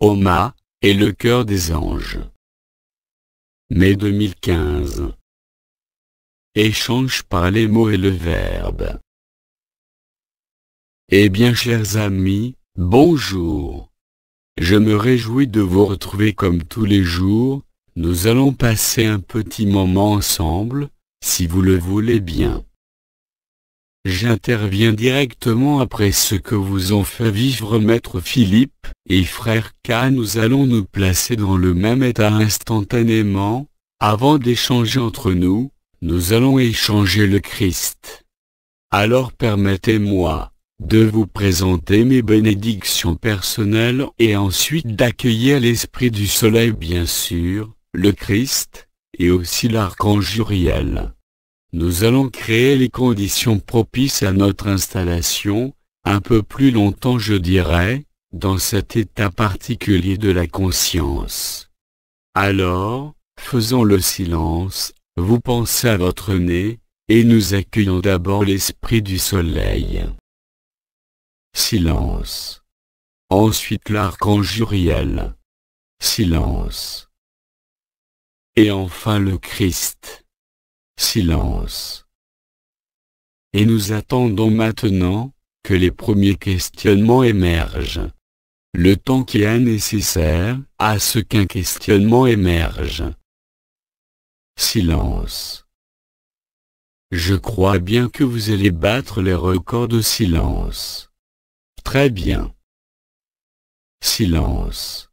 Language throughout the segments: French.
Oma, et le cœur des anges. Mai 2015. Échange par les mots et le verbe. Eh bien chers amis, bonjour. Je me réjouis de vous retrouver comme tous les jours. Nous allons passer un petit moment ensemble, si vous le voulez bien. J'interviens directement après ce que vous ont fait vivre Maître Philippe et Frère K. Nous allons nous placer dans le même état instantanément. Avant d'échanger entre nous, nous allons échanger le Christ. Alors permettez-moi de vous présenter mes bénédictions personnelles et ensuite d'accueillir l'Esprit du Soleil bien sûr, le Christ, et aussi l'archange Uriel. Nous allons créer les conditions propices à notre installation, un peu plus longtemps je dirais, dans cet état particulier de la conscience. Alors, faisons le silence, vous pensez à votre nez, et nous accueillons d'abord l'Esprit du Soleil. Silence. Ensuite l'archange Uriel. Silence. Et enfin le Christ. Silence. Et nous attendons maintenant que les premiers questionnements émergent. Le temps qui est nécessaire à ce qu'un questionnement émerge. Silence. Je crois bien que vous allez battre les records de silence. Très bien. Silence.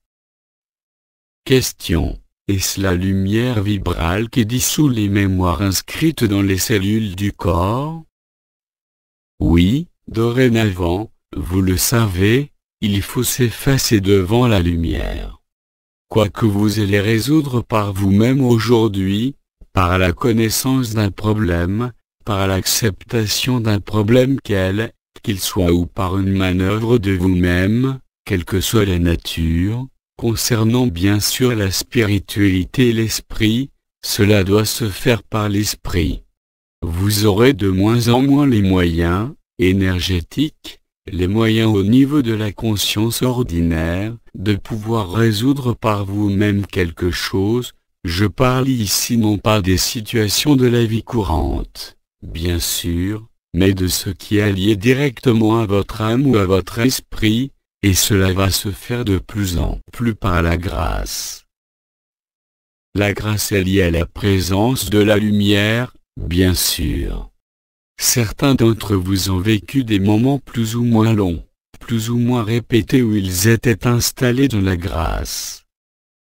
Question. Est-ce la lumière vibrale qui dissout les mémoires inscrites dans les cellules du corps? Oui, dorénavant, vous le savez, il faut s'effacer devant la lumière. Quoi que vous allez résoudre par vous-même aujourd'hui, par la connaissance d'un problème, par l'acceptation d'un problème qu'il soit ou par une manœuvre de vous-même, quelle que soit la nature, concernant bien sûr la spiritualité et l'esprit, cela doit se faire par l'esprit. Vous aurez de moins en moins les moyens énergétiques, les moyens au niveau de la conscience ordinaire, de pouvoir résoudre par vous-même quelque chose. Je parle ici non pas des situations de la vie courante, bien sûr, mais de ce qui est lié directement à votre âme ou à votre esprit, et cela va se faire de plus en plus par la grâce. La grâce est liée à la présence de la lumière, bien sûr. Certains d'entre vous ont vécu des moments plus ou moins longs, plus ou moins répétés où ils étaient installés dans la grâce.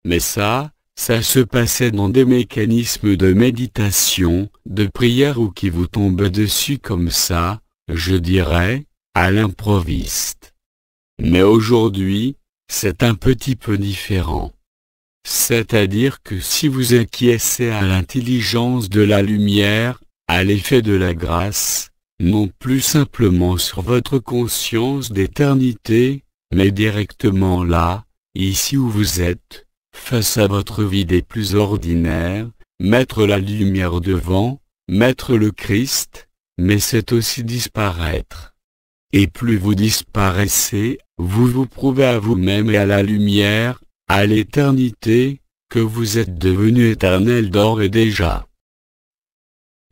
Mais ça se passait dans des mécanismes de méditation, de prière ou qui vous tombent dessus comme ça, je dirais, à l'improviste. Mais aujourd'hui, c'est un petit peu différent. C'est-à-dire que si vous acquiescez à l'intelligence de la lumière, à l'effet de la grâce, non plus simplement sur votre conscience d'éternité, mais directement là, ici où vous êtes, face à votre vie des plus ordinaires, mettre la lumière devant, mettre le Christ, mais c'est aussi disparaître. Et plus vous disparaissez, vous vous prouvez à vous-même et à la lumière, à l'éternité, que vous êtes devenu éternel d'ores et déjà.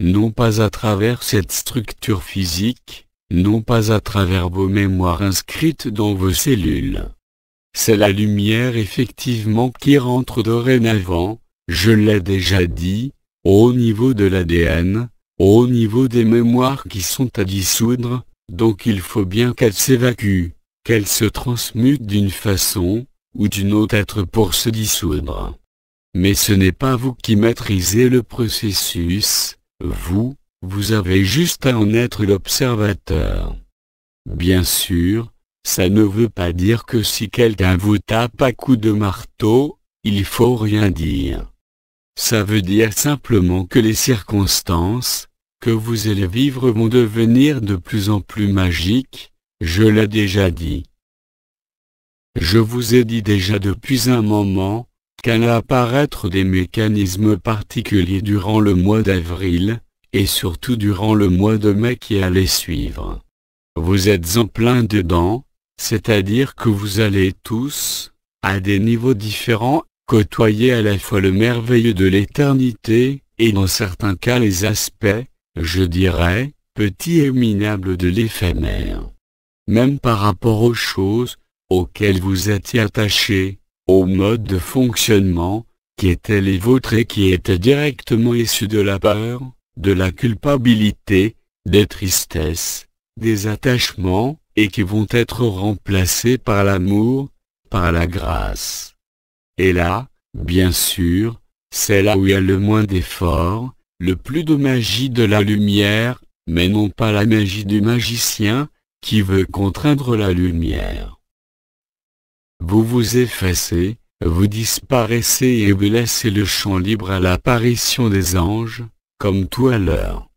Non pas à travers cette structure physique, non pas à travers vos mémoires inscrites dans vos cellules. C'est la lumière effectivement qui rentre dorénavant, je l'ai déjà dit, au niveau de l'ADN, au niveau des mémoires qui sont à dissoudre, donc il faut bien qu'elles s'évacuent, qu'elles se transmutent d'une façon ou d'une autre pour se dissoudre. Mais ce n'est pas vous qui maîtrisez le processus, vous avez juste à en être l'observateur. Bien sûr, ça ne veut pas dire que si quelqu'un vous tape à coups de marteau, il faut rien dire. Ça veut dire simplement que les circonstances que vous allez vivre vont devenir de plus en plus magiques, je l'ai déjà dit. Je vous ai dit déjà depuis un moment, qu'allaient apparaître des mécanismes particuliers durant le mois d'avril, et surtout durant le mois de mai qui allait suivre. Vous êtes en plein dedans, c'est-à-dire que vous allez tous, à des niveaux différents, côtoyer à la fois le merveilleux de l'éternité, et dans certains cas les aspects, je dirais, petits et minables de l'éphémère. Même par rapport aux choses, auxquelles vous étiez attachés, au mode de fonctionnement, qui étaient les vôtres et qui étaient directement issus de la peur, de la culpabilité, des tristesses, des attachements, et qui vont être remplacés par l'amour, par la grâce. Et là, bien sûr, c'est là où il y a le moins d'efforts, le plus de magie de la lumière, mais non pas la magie du magicien, qui veut contraindre la lumière. Vous vous effacez, vous disparaissez et vous laissez le champ libre à l'apparition des anges, comme tout à l'heure.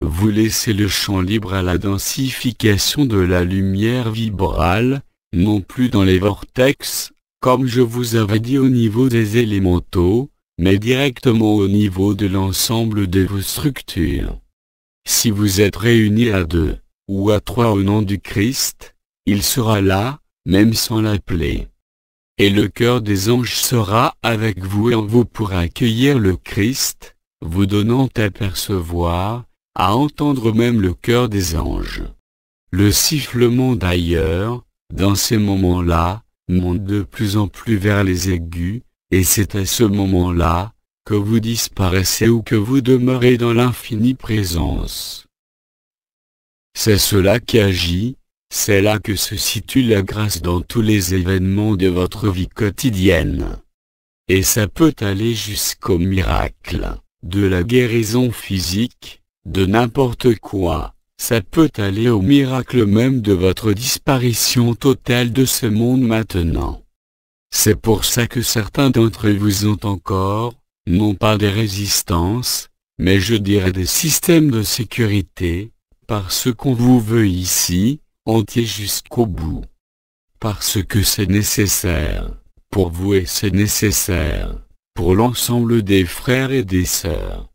Vous laissez le champ libre à la densification de la lumière vibrale, non plus dans les vortex, comme je vous avais dit au niveau des élémentaux, mais directement au niveau de l'ensemble de vos structures. Si vous êtes réunis à 2, ou à 3 au nom du Christ, il sera là, même sans l'appeler. Et le cœur des anges sera avec vous et en vous pour accueillir le Christ, vous donnant à percevoir, à entendre même le cœur des anges. Le sifflement d'ailleurs, dans ces moments-là, monte de plus en plus vers les aigus, et c'est à ce moment-là, que vous disparaissez ou que vous demeurez dans l'infinie présence. C'est cela qui agit, c'est là que se situe la grâce dans tous les événements de votre vie quotidienne. Et ça peut aller jusqu'au miracle, de la guérison physique, de n'importe quoi, ça peut aller au miracle même de votre disparition totale de ce monde maintenant. C'est pour ça que certains d'entre vous ont encore, non pas des résistances, mais je dirais des systèmes de sécurité, parce qu'on vous veut ici, entier jusqu'au bout. Parce que c'est nécessaire, pour vous et c'est nécessaire, pour l'ensemble des frères et des sœurs.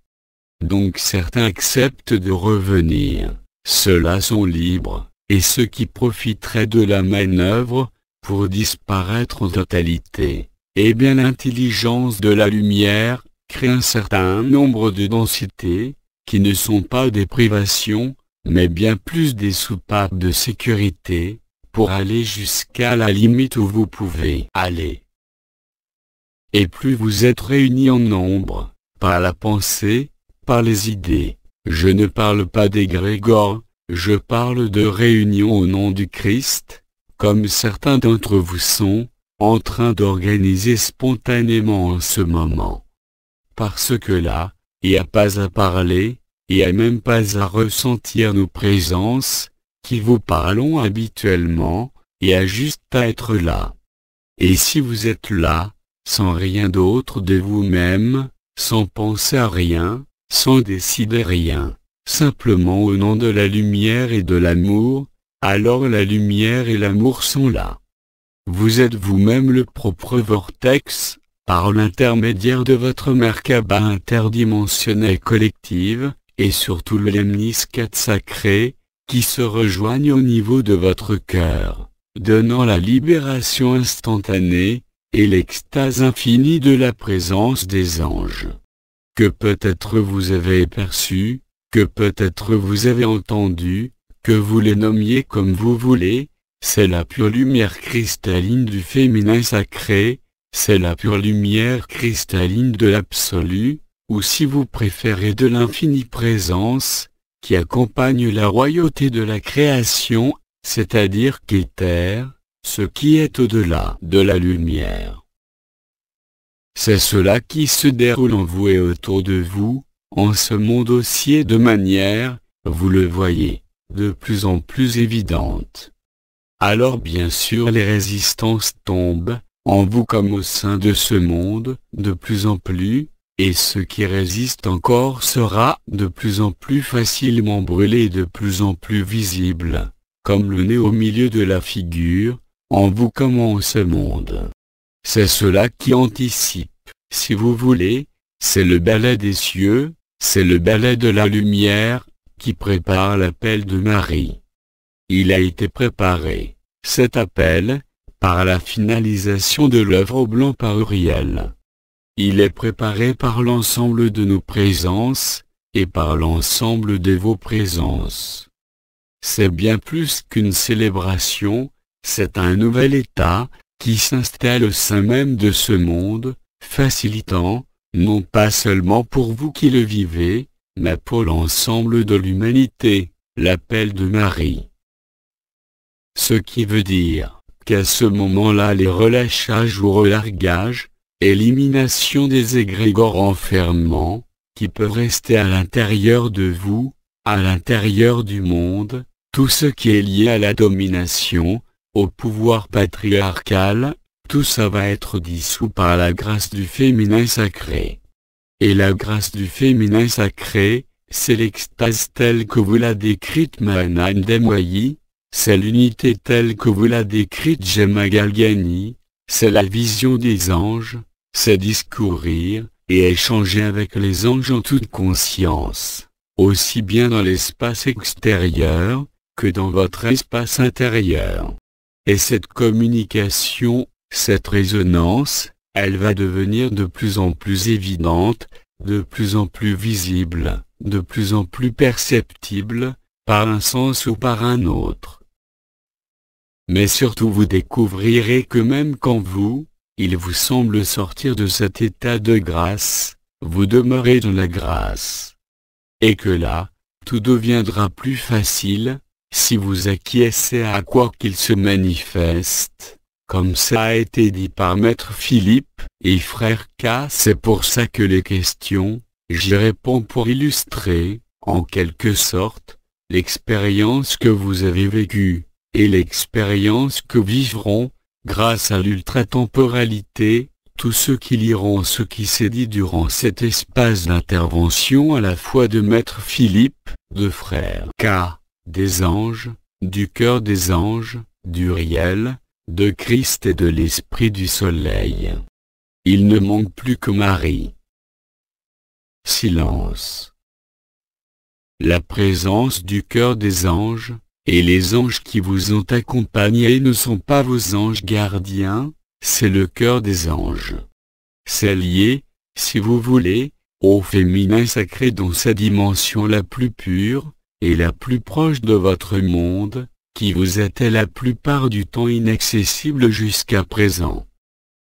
Donc certains acceptent de revenir, ceux-là sont libres, et ceux qui profiteraient de la manœuvre, pour disparaître en totalité, eh bien l'intelligence de la lumière, crée un certain nombre de densités, qui ne sont pas des privations, mais bien plus des soupapes de sécurité, pour aller jusqu'à la limite où vous pouvez aller. Et plus vous êtes réunis en nombre, par la pensée, par les idées, je ne parle pas d'égrégore, je parle de réunion au nom du Christ, comme certains d'entre vous sont, en train d'organiser spontanément en ce moment. Parce que là, il n'y a pas à parler, il n'y a même pas à ressentir nos présences, qui vous parlons habituellement, il y a juste à être là. Et si vous êtes là, sans rien d'autre de vous-même, sans penser à rien, sans décider rien, simplement au nom de la lumière et de l'amour, alors la lumière et l'amour sont là. Vous êtes vous-même le propre vortex, par l'intermédiaire de votre Merkaba interdimensionnelle collective, et surtout le lemniscate sacré, qui se rejoignent au niveau de votre cœur, donnant la libération instantanée, et l'extase infinie de la présence des anges. Que peut-être vous avez perçu, que peut-être vous avez entendu, que vous les nommiez comme vous voulez, c'est la pure lumière cristalline du féminin sacré, c'est la pure lumière cristalline de l'absolu, ou si vous préférez de l'infinie présence, qui accompagne la royauté de la création, c'est-à-dire qu'éther, ce qui est au-delà de la lumière. C'est cela qui se déroule en vous et autour de vous, en ce monde aussi de manière, vous le voyez, de plus en plus évidente. Alors bien sûr les résistances tombent, en vous comme au sein de ce monde, de plus en plus, et ce qui résiste encore sera de plus en plus facilement brûlé et de plus en plus visible, comme le nez au milieu de la figure, en vous comme en ce monde. C'est cela qui anticipe, si vous voulez, c'est le balai des cieux, c'est le balai de la lumière, qui prépare l'appel de Marie. Il a été préparé, cet appel, par la finalisation de l'œuvre au blanc par Uriel. Il est préparé par l'ensemble de nos présences, et par l'ensemble de vos présences. C'est bien plus qu'une célébration, c'est un nouvel état, qui s'installe au sein même de ce monde, facilitant, non pas seulement pour vous qui le vivez, mais pour l'ensemble de l'humanité, l'appel de Marie. Ce qui veut dire qu'à ce moment-là les relâchages ou relargages, élimination des égrégores enfermements, qui peuvent rester à l'intérieur de vous, à l'intérieur du monde, tout ce qui est lié à la domination, au pouvoir patriarcal, tout ça va être dissous par la grâce du féminin sacré. Et la grâce du féminin sacré, c'est l'extase telle que vous l'a décrite Mahana Ndemoyi, c'est l'unité telle que vous l'a décrite Gemma Galgani, c'est la vision des anges, c'est discourir, et échanger avec les anges en toute conscience, aussi bien dans l'espace extérieur, que dans votre espace intérieur. Et cette communication, cette résonance, elle va devenir de plus en plus évidente, de plus en plus visible, de plus en plus perceptible, par un sens ou par un autre. Mais surtout vous découvrirez que même quand vous, il vous semble sortir de cet état de grâce, vous demeurez dans la grâce. Et que là, tout deviendra plus facile, si vous acquiescez à quoi qu'il se manifeste, comme ça a été dit par Maître Philippe, et Frère K. C'est pour ça que les questions, j'y réponds pour illustrer, en quelque sorte, l'expérience que vous avez vécue, et l'expérience que vivront, grâce à l'ultratemporalité, tous ceux qui liront ce qui s'est dit durant cet espace d'intervention à la fois de Maître Philippe, de Frère K, des anges, du cœur des anges, d'Uriel, de Christ et de l'Esprit du Soleil. Il ne manque plus que Marie. Silence. La présence du cœur des anges, et les anges qui vous ont accompagnés ne sont pas vos anges gardiens, c'est le cœur des anges. C'est lié, si vous voulez, au féminin sacré dans sa dimension la plus pure, et la plus proche de votre monde, qui vous était la plupart du temps inaccessible jusqu'à présent.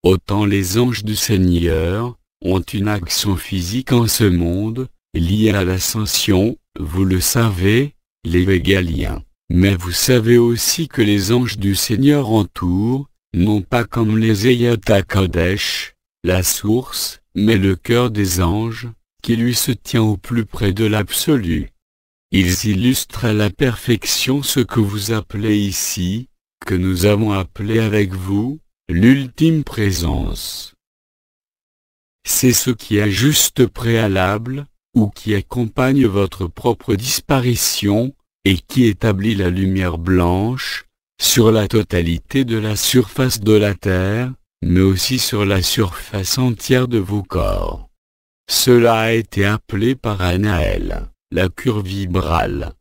Autant les anges du Seigneur ont une action physique en ce monde, liée à l'ascension, vous le savez, les Végaliens. Mais vous savez aussi que les anges du Seigneur entourent, non pas comme les Eyata Kodesh, la source, mais le cœur des anges, qui lui se tient au plus près de l'absolu. Ils illustrent à la perfection ce que vous appelez ici, que nous avons appelé avec vous, l'ultime présence. C'est ce qui est juste préalable, ou qui accompagne votre propre disparition, et qui établit la lumière blanche, sur la totalité de la surface de la Terre, mais aussi sur la surface entière de vos corps. Cela a été appelé par Anaël, la cure vibrale.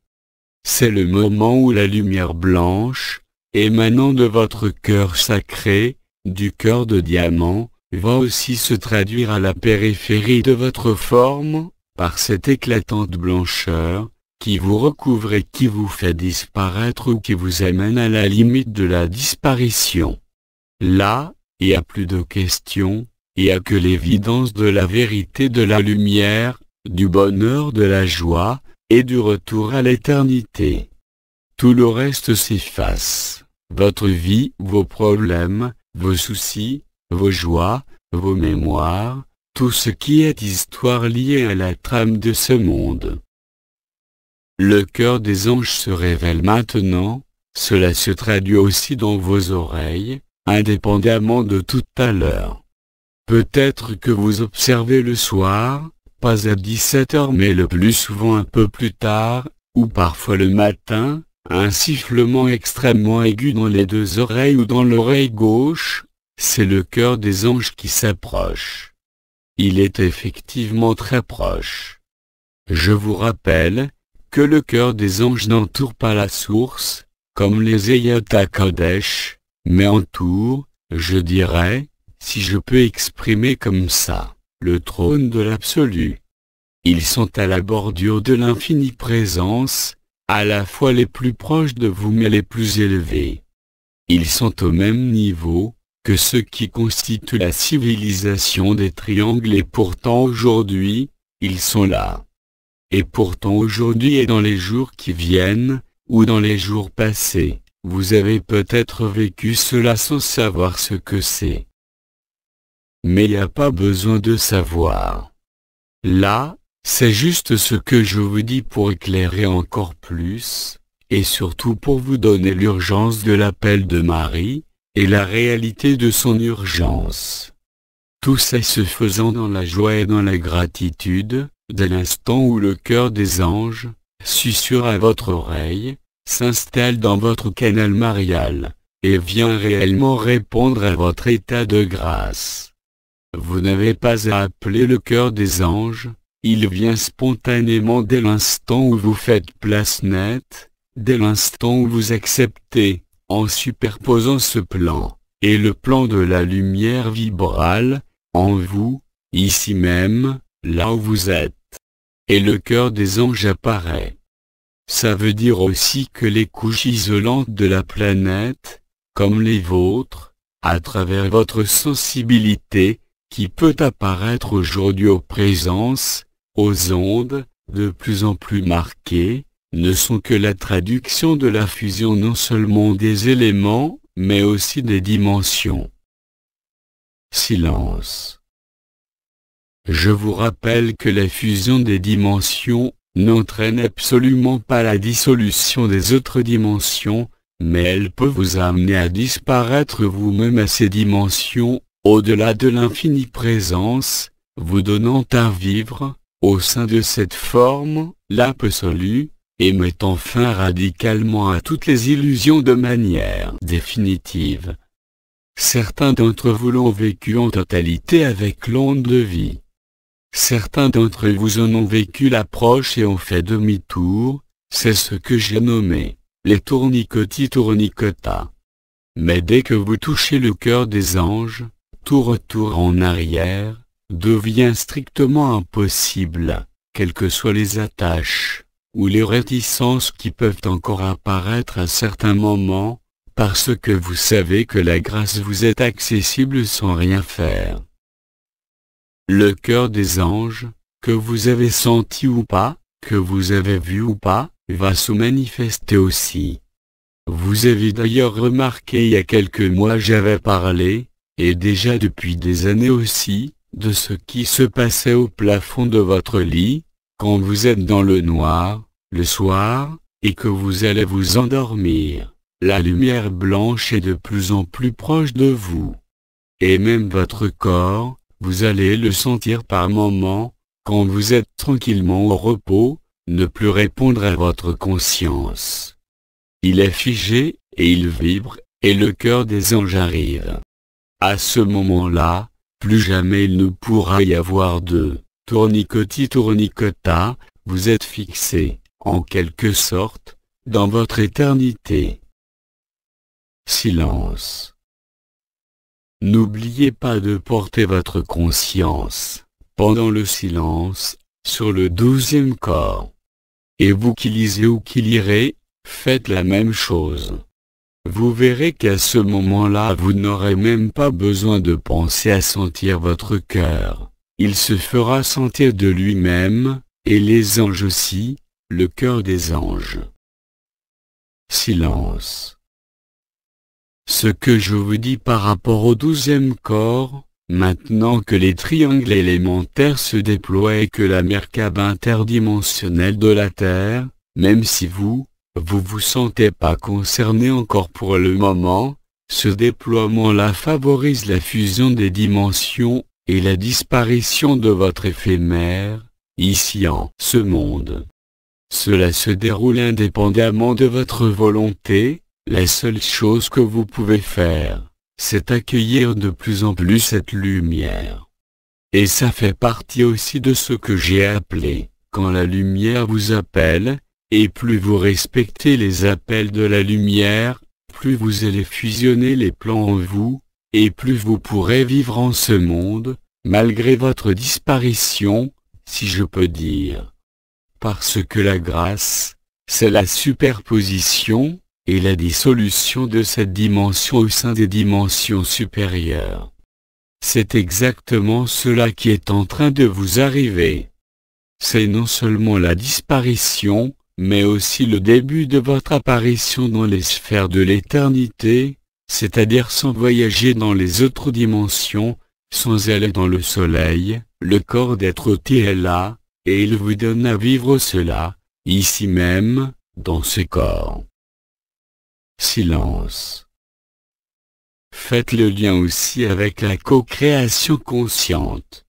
C'est le moment où la lumière blanche, émanant de votre cœur sacré, du cœur de diamant, va aussi se traduire à la périphérie de votre forme, par cette éclatante blancheur, qui vous recouvre et qui vous fait disparaître ou qui vous amène à la limite de la disparition. Là, il n'y a plus de questions, il n'y a que l'évidence de la vérité de la lumière, du bonheur de la joie, et du retour à l'éternité. Tout le reste s'efface. Votre vie, vos problèmes, vos soucis, vos joies, vos mémoires, tout ce qui est histoire liée à la trame de ce monde. Le cœur des anges se révèle maintenant, cela se traduit aussi dans vos oreilles, indépendamment de tout à l'heure. Peut-être que vous observez le soir, pas à 17h mais le plus souvent un peu plus tard, ou parfois le matin, un sifflement extrêmement aigu dans les deux oreilles ou dans l'oreille gauche, c'est le cœur des anges qui s'approche. Il est effectivement très proche. Je vous rappelle que le cœur des anges n'entoure pas la source, comme les Eyata Kodesh, mais entoure, je dirais, si je peux exprimer comme ça, le trône de l'absolu. Ils sont à la bordure de l'infinie présence, à la fois les plus proches de vous mais les plus élevés. Ils sont au même niveau que ceux qui constituent la civilisation des triangles et pourtant aujourd'hui, ils sont là. Et pourtant aujourd'hui et dans les jours qui viennent, ou dans les jours passés, vous avez peut-être vécu cela sans savoir ce que c'est. Mais il n'y a pas besoin de savoir. Là, c'est juste ce que je vous dis pour éclairer encore plus, et surtout pour vous donner l'urgence de l'appel de Marie, et la réalité de son urgence. Tout ça se faisant dans la joie et dans la gratitude, dès l'instant où le cœur des anges, susurre à votre oreille, s'installe dans votre canal marial, et vient réellement répondre à votre état de grâce. Vous n'avez pas à appeler le cœur des anges, il vient spontanément dès l'instant où vous faites place nette, dès l'instant où vous acceptez, en superposant ce plan, et le plan de la lumière vibrale, en vous, ici même, là où vous êtes. Et le cœur des anges apparaît. Ça veut dire aussi que les couches isolantes de la planète, comme les vôtres, à travers votre sensibilité, qui peut apparaître aujourd'hui aux présences, aux ondes, de plus en plus marquées, ne sont que la traduction de la fusion non seulement des éléments, mais aussi des dimensions. Silence. Je vous rappelle que la fusion des dimensions n'entraîne absolument pas la dissolution des autres dimensions, mais elle peut vous amener à disparaître vous-même à ces dimensions, au-delà de l'infinie présence, vous donnant à vivre, au sein de cette forme, l'absolu, et mettant fin radicalement à toutes les illusions de manière définitive. Certains d'entre vous l'ont vécu en totalité avec l'onde de vie. Certains d'entre vous en ont vécu l'approche et ont fait demi-tour, c'est ce que j'ai nommé, les tournicoti-tournicota. Mais dès que vous touchez le cœur des anges, tout retour en arrière, devient strictement impossible, quelles que soient les attaches, ou les réticences qui peuvent encore apparaître à certains moments, parce que vous savez que la grâce vous est accessible sans rien faire. Le cœur des anges, que vous avez senti ou pas, que vous avez vu ou pas, va se manifester aussi. Vous avez d'ailleurs remarqué il y a quelques mois j'avais parlé, et déjà depuis des années aussi, de ce qui se passait au plafond de votre lit, quand vous êtes dans le noir, le soir, et que vous allez vous endormir. La lumière blanche est de plus en plus proche de vous. Et même votre corps, vous allez le sentir par moments, quand vous êtes tranquillement au repos, ne plus répondre à votre conscience. Il est figé, et il vibre, et le cœur des anges arrive. À ce moment-là, plus jamais il ne pourra y avoir de tournicoti-tournicota, vous êtes fixé, en quelque sorte, dans votre éternité. Silence. N'oubliez pas de porter votre conscience, pendant le silence, sur le 12e corps. Et vous qui lisez ou qui lirez, faites la même chose. Vous verrez qu'à ce moment-là vous n'aurez même pas besoin de penser à sentir votre cœur. Il se fera sentir de lui-même, et les anges aussi, le cœur des anges. Silence. Ce que je vous dis par rapport au 12e corps, maintenant que les triangles élémentaires se déploient et que la merkaba interdimensionnelle de la Terre, même si vous vous sentez pas concerné encore pour le moment, ce déploiement-là favorise la fusion des dimensions et la disparition de votre éphémère, ici en ce monde. Cela se déroule indépendamment de votre volonté. La seule chose que vous pouvez faire, c'est accueillir de plus en plus cette lumière. Et ça fait partie aussi de ce que j'ai appelé, quand la lumière vous appelle, et plus vous respectez les appels de la lumière, plus vous allez fusionner les plans en vous, et plus vous pourrez vivre en ce monde, malgré votre disparition, si je peux dire. Parce que la grâce, c'est la superposition, et la dissolution de cette dimension au sein des dimensions supérieures. C'est exactement cela qui est en train de vous arriver. C'est non seulement la disparition, mais aussi le début de votre apparition dans les sphères de l'éternité, c'est-à-dire sans voyager dans les autres dimensions, sans aller dans le soleil, le corps d'être-té est là, et il vous donne à vivre cela, ici même, dans ce corps. Silence. Faites le lien aussi avec la co-création consciente.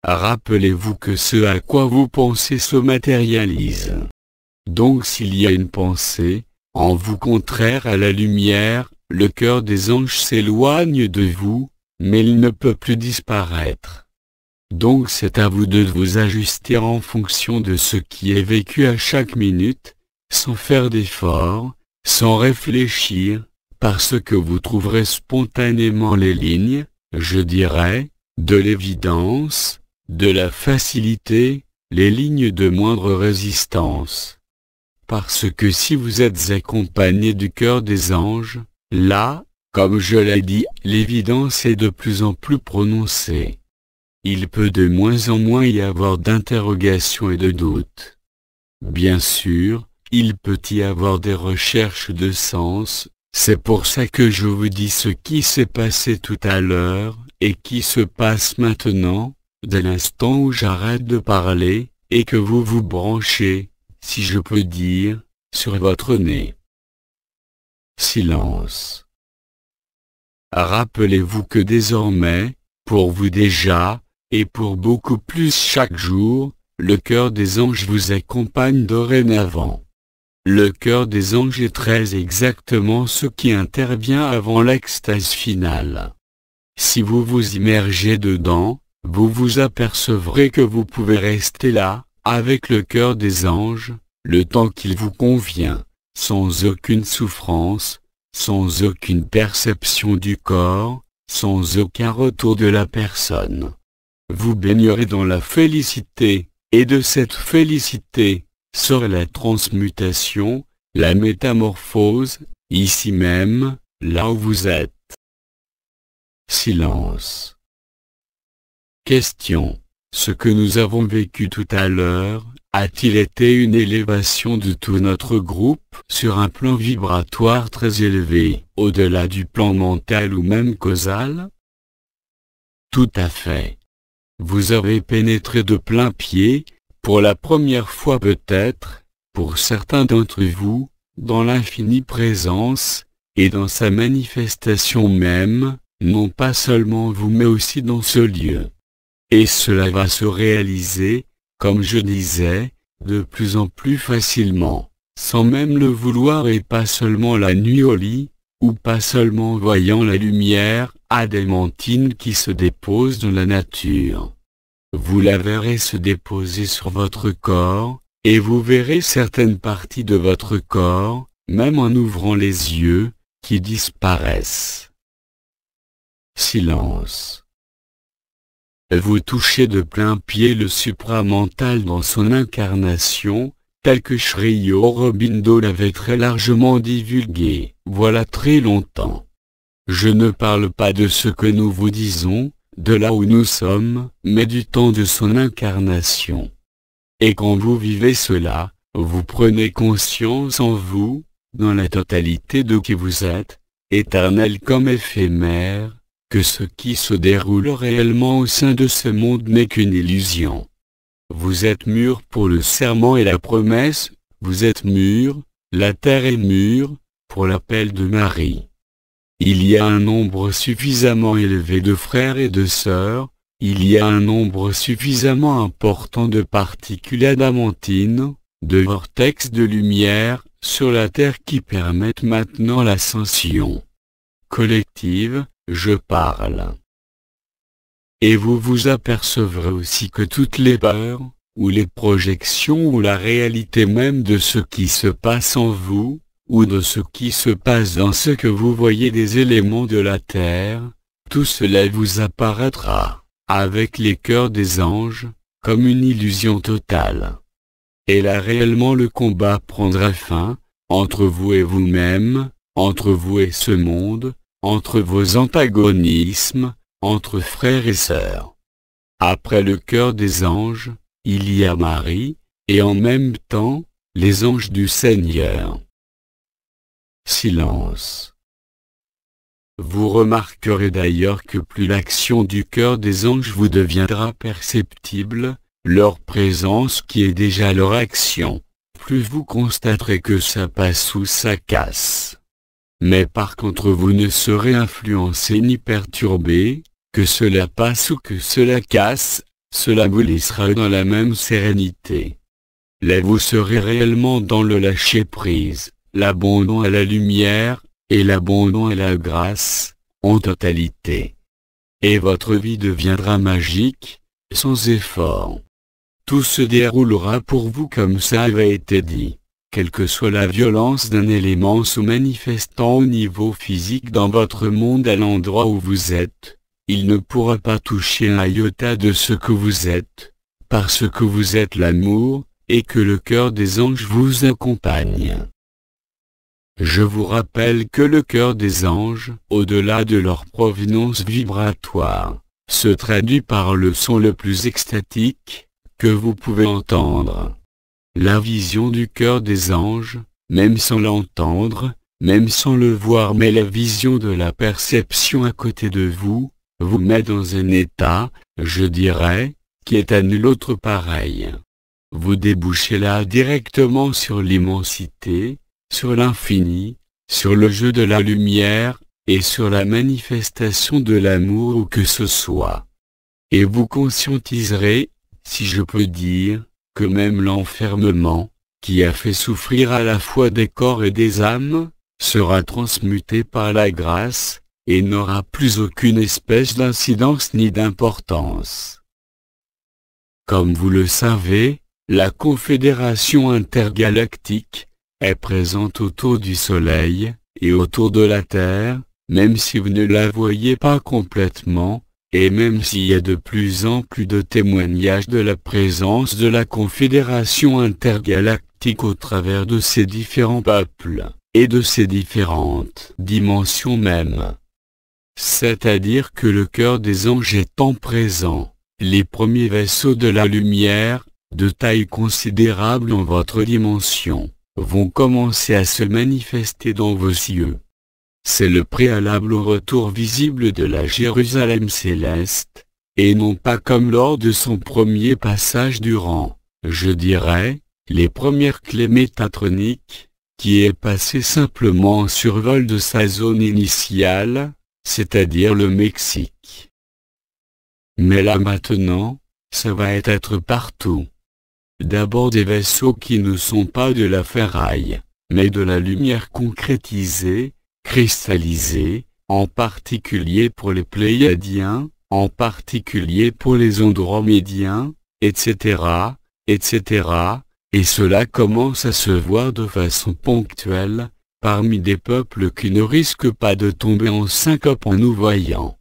Rappelez-vous que ce à quoi vous pensez se matérialise. Donc s'il y a une pensée, en vous contraire à la lumière, le cœur des anges s'éloigne de vous, mais il ne peut plus disparaître. Donc c'est à vous de vous ajuster en fonction de ce qui est vécu à chaque minute, sans faire d'effort, sans réfléchir, parce que vous trouverez spontanément les lignes, je dirais, de l'évidence, de la facilité, les lignes de moindre résistance. Parce que si vous êtes accompagné du cœur des anges, là, comme je l'ai dit, l'évidence est de plus en plus prononcée. Il peut de moins en moins y avoir d'interrogations et de doutes. Bien sûr, il peut y avoir des recherches de sens, c'est pour ça que je vous dis ce qui s'est passé tout à l'heure, et qui se passe maintenant, dès l'instant où j'arrête de parler, et que vous vous branchez, si je peux dire, sur votre nez. Silence. Rappelez-vous que désormais, pour vous déjà, et pour beaucoup plus chaque jour, le cœur des anges vous accompagne dorénavant. Le cœur des anges est très exactement ce qui intervient avant l'extase finale. Si vous vous immergez dedans, vous vous apercevrez que vous pouvez rester là, avec le cœur des anges, le temps qu'il vous convient, sans aucune souffrance, sans aucune perception du corps, sans aucun retour de la personne. Vous baignerez dans la félicité, et de cette félicité, sort la transmutation, la métamorphose, ici même, là où vous êtes. Silence. Question. Ce que nous avons vécu tout à l'heure, a-t-il été une élévation de tout notre groupe sur un plan vibratoire très élevé, au-delà du plan mental ou même causal? Tout à fait. Vous avez pénétré de plein pied, pour la première fois peut-être, pour certains d'entre vous, dans l'infinie présence, et dans sa manifestation même, non pas seulement vous mais aussi dans ce lieu. Et cela va se réaliser, comme je disais, de plus en plus facilement, sans même le vouloir et pas seulement la nuit au lit, ou pas seulement en voyant la lumière adamantine qui se dépose dans la nature. Vous la verrez se déposer sur votre corps, et vous verrez certaines parties de votre corps, même en ouvrant les yeux, qui disparaissent. Silence. Vous touchez de plein pied le supramental dans son incarnation, tel que Sri Aurobindo l'avait très largement divulgué, voilà très longtemps. Je ne parle pas de ce que nous vous disons, de là où nous sommes, mais du temps de son incarnation. Et quand vous vivez cela, vous prenez conscience en vous, dans la totalité de qui vous êtes, éternel comme éphémère, que ce qui se déroule réellement au sein de ce monde n'est qu'une illusion. Vous êtes mûrs pour le serment et la promesse, vous êtes mûrs, la terre est mûre, pour l'appel de Marie. Il y a un nombre suffisamment élevé de frères et de sœurs, il y a un nombre suffisamment important de particules adamantines, de vortex de lumière, sur la terre qui permettent maintenant l'ascension collective, je parle. Et vous vous apercevrez aussi que toutes les peurs, ou les projections ou la réalité même de ce qui se passe en vous, ou de ce qui se passe dans ce que vous voyez des éléments de la terre, tout cela vous apparaîtra, avec les cœurs des anges, comme une illusion totale. Et là réellement le combat prendra fin, entre vous et vous-même, entre vous et ce monde, entre vos antagonismes, entre frères et sœurs. Après le cœur des anges, il y a Marie, et en même temps, les anges du Seigneur. Silence. Vous remarquerez d'ailleurs que plus l'action du cœur des anges vous deviendra perceptible, leur présence qui est déjà leur action, plus vous constaterez que ça passe ou ça casse. Mais par contre vous ne serez influencé ni perturbé, que cela passe ou que cela casse, cela vous laissera dans la même sérénité. Là vous serez réellement dans le lâcher-prise, l'abandon à la lumière, et l'abandon à la grâce, en totalité. Et votre vie deviendra magique, sans effort. Tout se déroulera pour vous comme ça avait été dit, quelle que soit la violence d'un élément se manifestant au niveau physique dans votre monde à l'endroit où vous êtes, il ne pourra pas toucher un iota de ce que vous êtes, parce que vous êtes l'amour, et que le cœur des anges vous accompagne. Je vous rappelle que le cœur des anges, au-delà de leur provenance vibratoire, se traduit par le son le plus extatique que vous pouvez entendre. La vision du cœur des anges, même sans l'entendre, même sans le voir, mais la vision de la perception à côté de vous, vous met dans un état, je dirais, qui est à nul autre pareil. Vous débouchez là directement sur l'immensité, sur l'infini, sur le jeu de la lumière, et sur la manifestation de l'amour où que ce soit. Et vous conscientiserez, si je peux dire, que même l'enfermement, qui a fait souffrir à la fois des corps et des âmes, sera transmuté par la grâce, et n'aura plus aucune espèce d'incidence ni d'importance. Comme vous le savez, la Confédération intergalactique est présente autour du Soleil, et autour de la Terre, même si vous ne la voyez pas complètement, et même s'il y a de plus en plus de témoignages de la présence de la Confédération intergalactique au travers de ces différents peuples, et de ces différentes dimensions même. C'est-à-dire que le cœur des anges étant présent, les premiers vaisseaux de la lumière, de taille considérable en votre dimension, vont commencer à se manifester dans vos cieux. C'est le préalable au retour visible de la Jérusalem céleste, et non pas comme lors de son premier passage durant, je dirais, les premières clés métatroniques, qui est passé simplement en survol de sa zone initiale, c'est-à-dire le Mexique. Mais là maintenant, ça va être partout. D'abord des vaisseaux qui ne sont pas de la ferraille, mais de la lumière concrétisée, cristallisée, en particulier pour les Pléiadiens, en particulier pour les Andromédiens, etc., etc., et cela commence à se voir de façon ponctuelle, parmi des peuples qui ne risquent pas de tomber en syncope en nous voyant.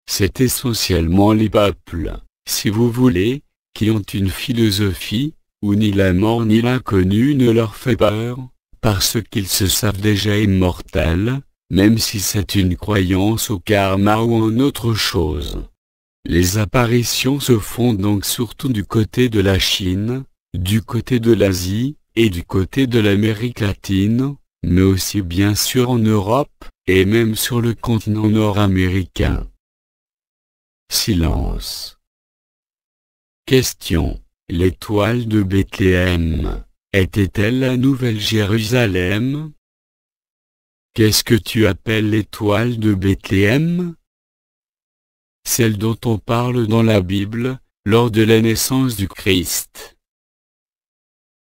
C'est essentiellement les peuples, si vous voulez, qui ont une philosophie, où ni la mort ni l'inconnu ne leur fait peur, parce qu'ils se savent déjà immortels, même si c'est une croyance au karma ou en autre chose. Les apparitions se font donc surtout du côté de la Chine, du côté de l'Asie, et du côté de l'Amérique latine, mais aussi bien sûr en Europe, et même sur le continent nord-américain. Silence. Question. L'étoile de Bethléem, était-elle la Nouvelle Jérusalem? Qu'est-ce que tu appelles l'étoile de Bethléem? Celle dont on parle dans la Bible, lors de la naissance du Christ.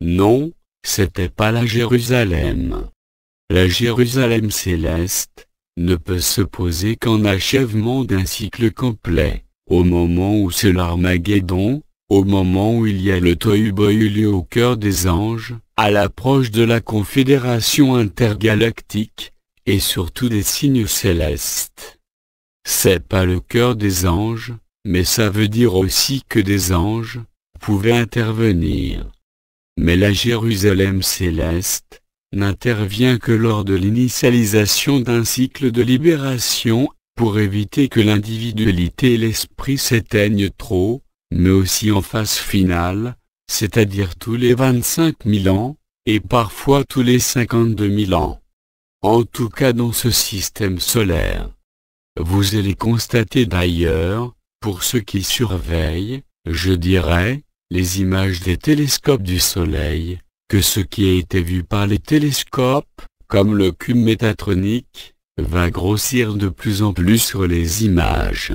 Non, c'était pas la Jérusalem. La Jérusalem céleste ne peut se poser qu'en achèvement d'un cycle complet, au moment où c'est l'Armageddon, au moment où il y a le tohu-bohu lieu au cœur des anges, à l'approche de la confédération intergalactique, et surtout des signes célestes. C'est pas le cœur des anges, mais ça veut dire aussi que des anges pouvaient intervenir. Mais la Jérusalem céleste n'intervient que lors de l'initialisation d'un cycle de libération, pour éviter que l'individualité et l'esprit s'éteignent trop, mais aussi en phase finale, c'est-à-dire tous les 25 000 ans, et parfois tous les 52 000 ans. En tout cas dans ce système solaire. Vous allez constater d'ailleurs, pour ceux qui surveillent, je dirais, les images des télescopes du Soleil, que ce qui a été vu par les télescopes, comme le cube métatronique, va grossir de plus en plus sur les images.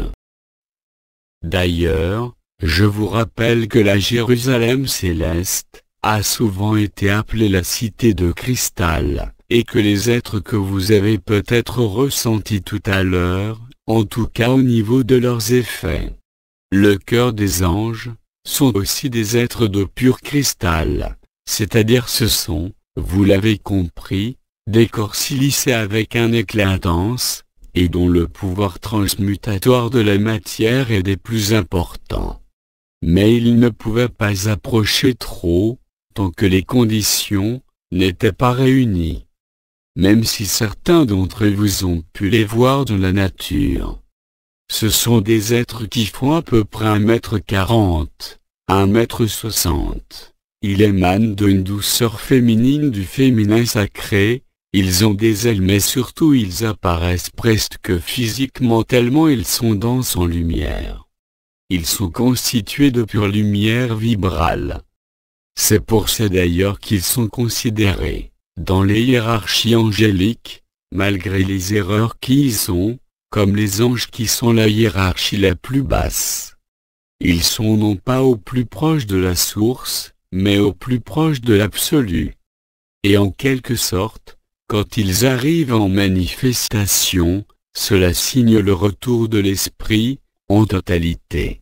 D'ailleurs, je vous rappelle que la Jérusalem céleste a souvent été appelée la cité de cristal, et que les êtres que vous avez peut-être ressentis tout à l'heure, en tout cas au niveau de leurs effets, le cœur des anges, sont aussi des êtres de pur cristal, c'est-à-dire ce sont, vous l'avez compris, des corps silicés avec un éclat intense, et dont le pouvoir transmutatoire de la matière est des plus importants. Mais ils ne pouvaient pas approcher trop, tant que les conditions n'étaient pas réunies. Même si certains d'entre vous ont pu les voir dans la nature. Ce sont des êtres qui font à peu près 1,40 m, 1,60 m. Ils émanent d'une douceur féminine du féminin sacré, ils ont des ailes mais surtout ils apparaissent presque physiquement tellement ils sont denses en lumière. Ils sont constitués de pure lumière vibrale. C'est pour ça d'ailleurs qu'ils sont considérés, dans les hiérarchies angéliques, malgré les erreurs qui y sont, comme les anges qui sont la hiérarchie la plus basse. Ils sont non pas au plus proche de la source, mais au plus proche de l'absolu. Et en quelque sorte, quand ils arrivent en manifestation, cela signe le retour de l'esprit, en totalité.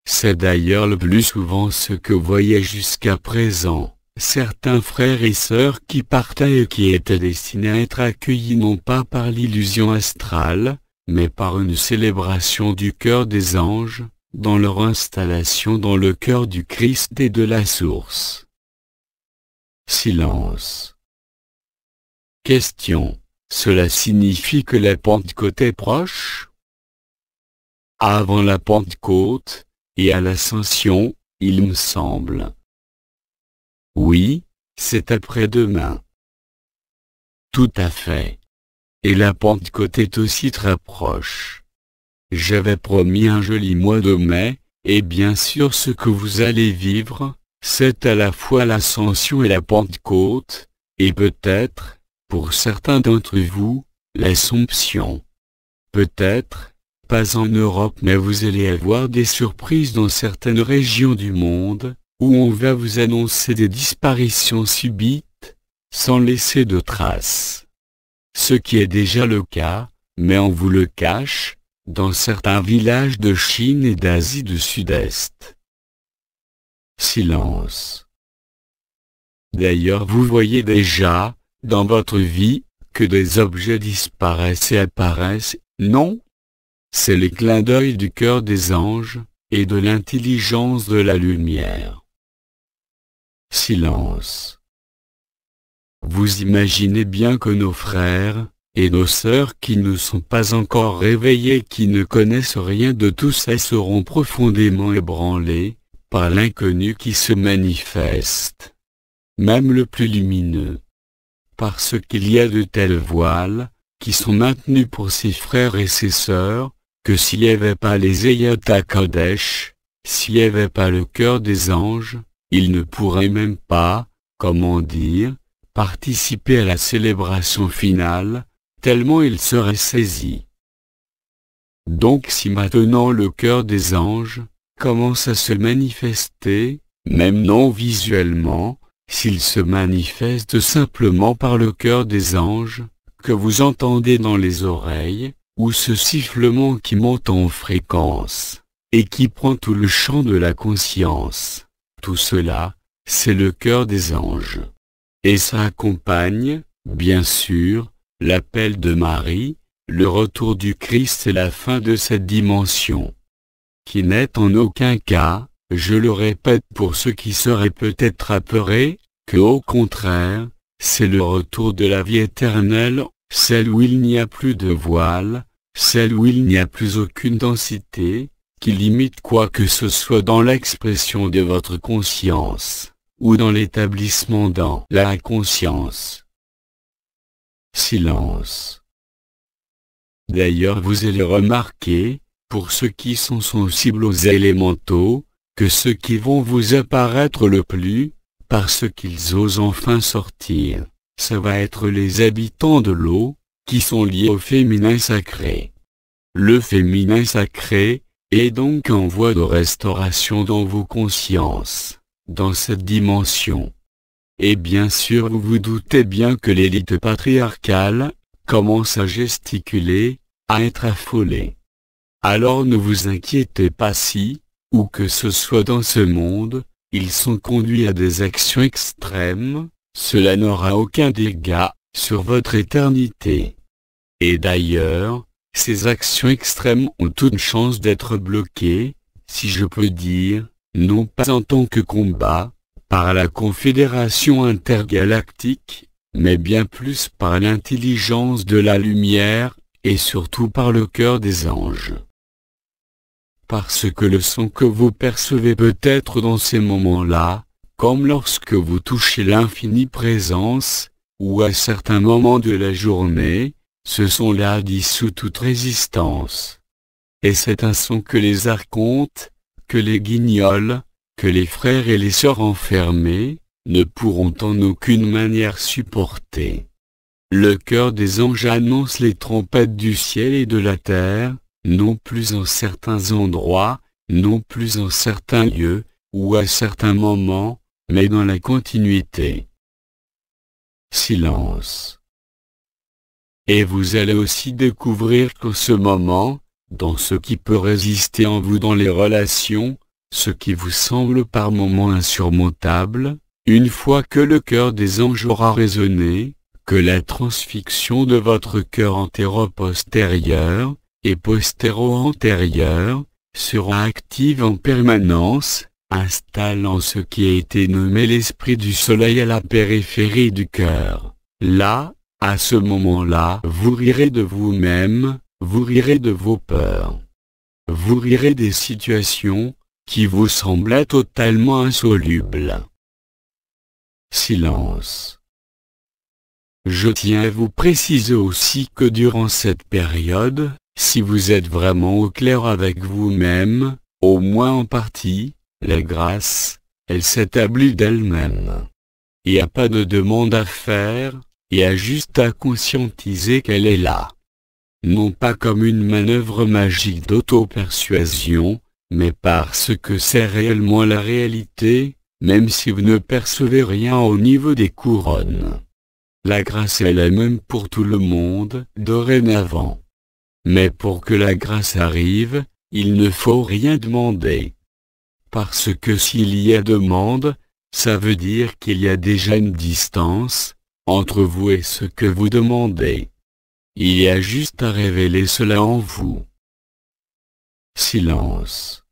C'est d'ailleurs le plus souvent ce que voyaient jusqu'à présent certains frères et sœurs qui partaient et qui étaient destinés à être accueillis non pas par l'illusion astrale, mais par une célébration du cœur des anges, dans leur installation dans le cœur du Christ et de la source. Silence. Question. Cela signifie que la Pentecôte est proche? Avant la Pentecôte, et à l'Ascension, il me semble. Oui, c'est après-demain. Tout à fait. Et la Pentecôte est aussi très proche. J'avais promis un joli mois de mai, et bien sûr ce que vous allez vivre, c'est à la fois l'Ascension et la Pentecôte, et peut-être, pour certains d'entre vous, l'Assomption. Peut-être, pas en Europe mais vous allez avoir des surprises dans certaines régions du monde, où on va vous annoncer des disparitions subites, sans laisser de traces. Ce qui est déjà le cas, mais on vous le cache, dans certains villages de Chine et d'Asie du Sud-Est. Silence. D'ailleurs vous voyez déjà, dans votre vie, que des objets disparaissent et apparaissent, non? C'est les clins d'œil du cœur des anges, et de l'intelligence de la lumière. Silence. Vous imaginez bien que nos frères, et nos sœurs qui ne sont pas encore réveillés, qui ne connaissent rien de tout ça seront profondément ébranlés, par l'inconnu qui se manifeste. Même le plus lumineux. Parce qu'il y a de tels voiles, qui sont maintenus pour ses frères et ses sœurs, que s'il n'y avait pas les Eyat Kodesh, s'il n'y avait pas le cœur des anges, ils ne pourraient même pas, comment dire, participer à la célébration finale, tellement ils seraient saisis. Donc si maintenant le cœur des anges commence à se manifester, même non visuellement, s'il se manifeste simplement par le cœur des anges, que vous entendez dans les oreilles, ou ce sifflement qui monte en fréquence, et qui prend tout le champ de la conscience. Tout cela, c'est le cœur des anges. Et ça accompagne, bien sûr, l'appel de Marie, le retour du Christ et la fin de cette dimension. Qui n'est en aucun cas, je le répète pour ceux qui seraient peut-être apeurés, que au contraire, c'est le retour de la vie éternelle, celle où il n'y a plus de voile, celle où il n'y a plus aucune densité, qui limite quoi que ce soit dans l'expression de votre conscience, ou dans l'établissement dans la conscience. Silence. D'ailleurs vous allez remarquer, pour ceux qui sont sensibles aux élémentaux, que ceux qui vont vous apparaître le plus, parce qu'ils osent enfin sortir, ça va être les habitants de l'eau, qui sont liés au féminin sacré. Le féminin sacré est donc en voie de restauration dans vos consciences, dans cette dimension. Et bien sûr vous vous doutez bien que l'élite patriarcale commence à gesticuler, à être affolée. Alors ne vous inquiétez pas si, où que ce soit dans ce monde, ils sont conduits à des actions extrêmes, cela n'aura aucun dégât sur votre éternité. Et d'ailleurs, ces actions extrêmes ont toute chance d'être bloquées, si je peux dire, non pas en tant que combat, par la Confédération intergalactique, mais bien plus par l'intelligence de la lumière, et surtout par le cœur des anges. Parce que le son que vous percevez peut-être dans ces moments-là, comme lorsque vous touchez l'infinie présence, ou à certains moments de la journée, ce son-là dissout toute résistance. Et c'est un son que les archontes, que les guignols, que les frères et les sœurs enfermés, ne pourront en aucune manière supporter. Le cœur des anges annonce les trompettes du ciel et de la terre, non plus en certains endroits, non plus en certains lieux, ou à certains moments, mais dans la continuité. Silence. Et vous allez aussi découvrir qu'en ce moment, dans ce qui peut résister en vous dans les relations, ce qui vous semble par moments insurmontable, une fois que le cœur des anges aura résonné, que la transfixion de votre cœur antéro-postérieur, et postéro-antérieur, sera active en permanence, installant ce qui a été nommé l'esprit du soleil à la périphérie du cœur. Là, à ce moment-là, vous rirez de vous-même, vous rirez de vos peurs. Vous rirez des situations, qui vous semblaient totalement insolubles. Silence. Je tiens à vous préciser aussi que durant cette période, si vous êtes vraiment au clair avec vous-même, au moins en partie, la grâce, elle s'établit d'elle-même. Il n'y a pas de demande à faire, il y a juste à conscientiser qu'elle est là. Non pas comme une manœuvre magique d'auto-persuasion, mais parce que c'est réellement la réalité, même si vous ne percevez rien au niveau des couronnes. La grâce est la même pour tout le monde, dorénavant. Mais pour que la grâce arrive, il ne faut rien demander. Parce que s'il y a demande, ça veut dire qu'il y a déjà une distance, entre vous et ce que vous demandez. Il y a juste à révéler cela en vous. Silence.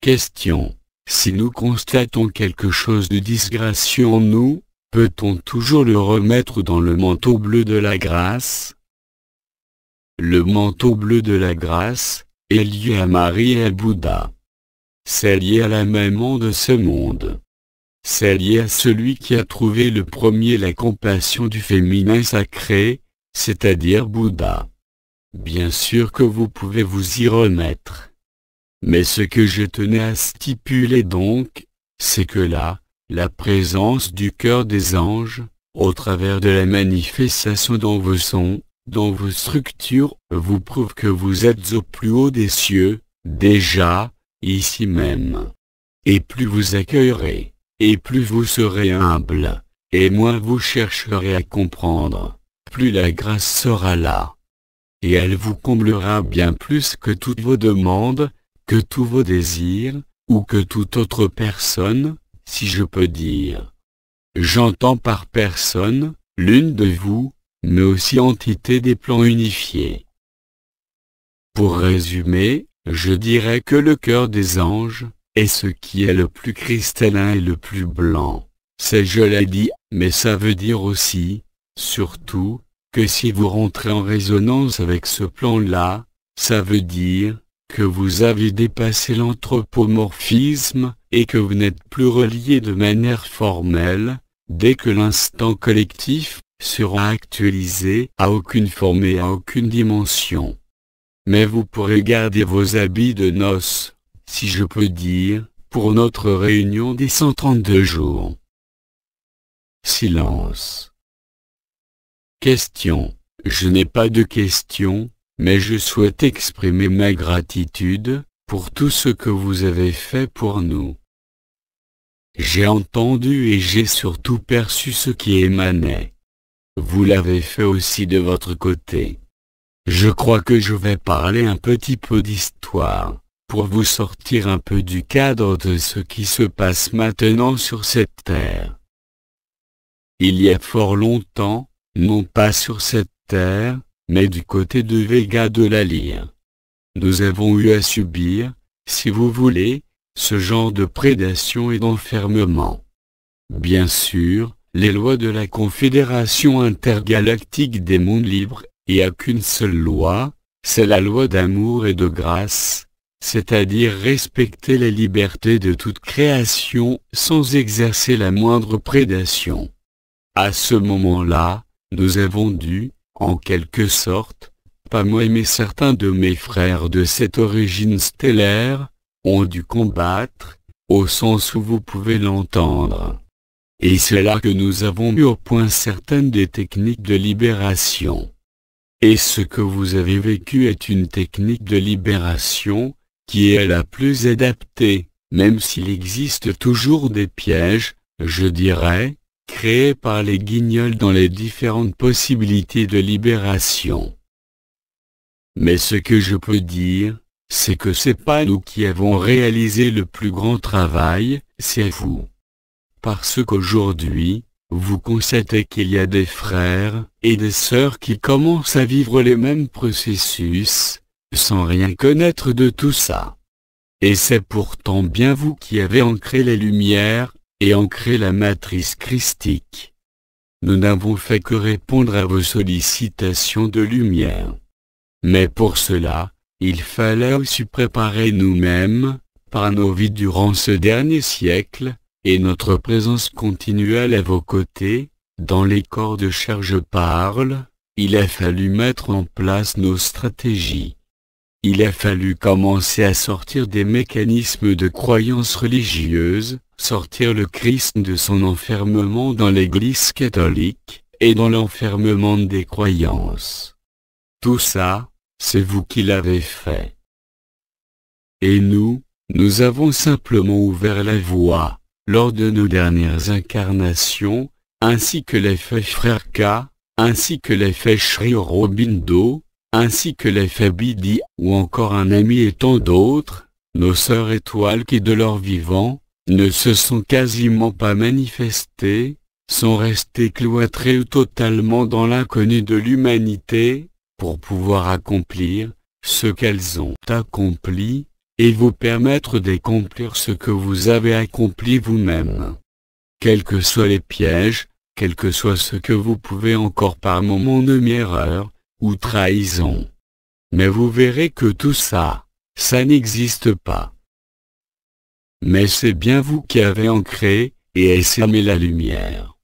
Question. Si nous constatons quelque chose de disgracieux en nous, peut-on toujours le remettre dans le manteau bleu de la grâce? Le manteau bleu de la grâce est lié à Marie et à Bouddha. C'est lié à la maman de ce monde. C'est lié à celui qui a trouvé le premier la compassion du féminin sacré, c'est-à-dire Bouddha. Bien sûr que vous pouvez vous y remettre. Mais ce que je tenais à stipuler donc, c'est que là, la présence du cœur des anges, au travers de la manifestation dans vos sons, dans vos structures, vous prouve que vous êtes au plus haut des cieux, déjà, ici même. Et plus vous accueillerez, et plus vous serez humble, et moins vous chercherez à comprendre, plus la grâce sera là. Et elle vous comblera bien plus que toutes vos demandes, que tous vos désirs, ou que toute autre personne, si je peux dire. J'entends par personne, l'une de vous, mais aussi entité des plans unifiés. Pour résumer, je dirais que le cœur des anges est ce qui est le plus cristallin et le plus blanc. C'est je l'ai dit, mais ça veut dire aussi, surtout, que si vous rentrez en résonance avec ce plan-là, ça veut dire que vous avez dépassé l'anthropomorphisme et que vous n'êtes plus relié de manière formelle, dès que l'instant collectif sera actualisé à aucune forme et à aucune dimension. Mais vous pourrez garder vos habits de noces, si je peux dire, pour notre réunion des 132 jours. Silence. Question. Je n'ai pas de question, mais je souhaite exprimer ma gratitude pour tout ce que vous avez fait pour nous. J'ai entendu et j'ai surtout perçu ce qui émanait. Vous l'avez fait aussi de votre côté. Je crois que je vais parler un petit peu d'histoire, pour vous sortir un peu du cadre de ce qui se passe maintenant sur cette terre. Il y a fort longtemps, non pas sur cette terre, mais du côté de Vega de la Lyre, nous avons eu à subir, si vous voulez, ce genre de prédation et d'enfermement. Bien sûr, les lois de la Confédération intergalactique des mondes libres, il n'y a qu'une seule loi, c'est la loi d'amour et de grâce, c'est-à-dire respecter les libertés de toute création sans exercer la moindre prédation. À ce moment-là, nous avons dû, en quelque sorte, pas moi mais certains de mes frères de cette origine stellaire, ont dû combattre, au sens où vous pouvez l'entendre. Et c'est là que nous avons mis au point certaines des techniques de libération. Et ce que vous avez vécu est une technique de libération, qui est la plus adaptée, même s'il existe toujours des pièges, je dirais, créés par les guignols dans les différentes possibilités de libération. Mais ce que je peux dire, c'est que c'est pas nous qui avons réalisé le plus grand travail, c'est vous. Parce qu'aujourd'hui, vous constatez qu'il y a des frères et des sœurs qui commencent à vivre les mêmes processus, sans rien connaître de tout ça. Et c'est pourtant bien vous qui avez ancré les lumières, et ancré la matrice christique. Nous n'avons fait que répondre à vos sollicitations de lumière. Mais pour cela, il fallait aussi préparer nous-mêmes, par nos vies durant ce dernier siècle, et notre présence continuelle à vos côtés, dans les corps de chair je parle, il a fallu mettre en place nos stratégies. Il a fallu commencer à sortir des mécanismes de croyances religieuses, sortir le Christ de son enfermement dans l'Église catholique, et dans l'enfermement des croyances. Tout ça, c'est vous qui l'avez fait. Et nous avons simplement ouvert la voie, lors de nos dernières incarnations, ainsi que l'a fait Frère K, ainsi que l'a fait Sri Aurobindo, ainsi que l'a fait Bidi, ou encore un ami et tant d'autres, nos sœurs étoiles qui de leur vivant, ne se sont quasiment pas manifestées, sont restées cloîtrées totalement dans l'inconnu de l'humanité, pour pouvoir accomplir ce qu'elles ont accompli, et vous permettre d'accomplir ce que vous avez accompli vous-même. Quels que soient les pièges, quel que soit ce que vous pouvez encore par moments nommer erreur, ou trahison. Mais vous verrez que tout ça, ça n'existe pas. Mais c'est bien vous qui avez ancré, et essaimé la lumière.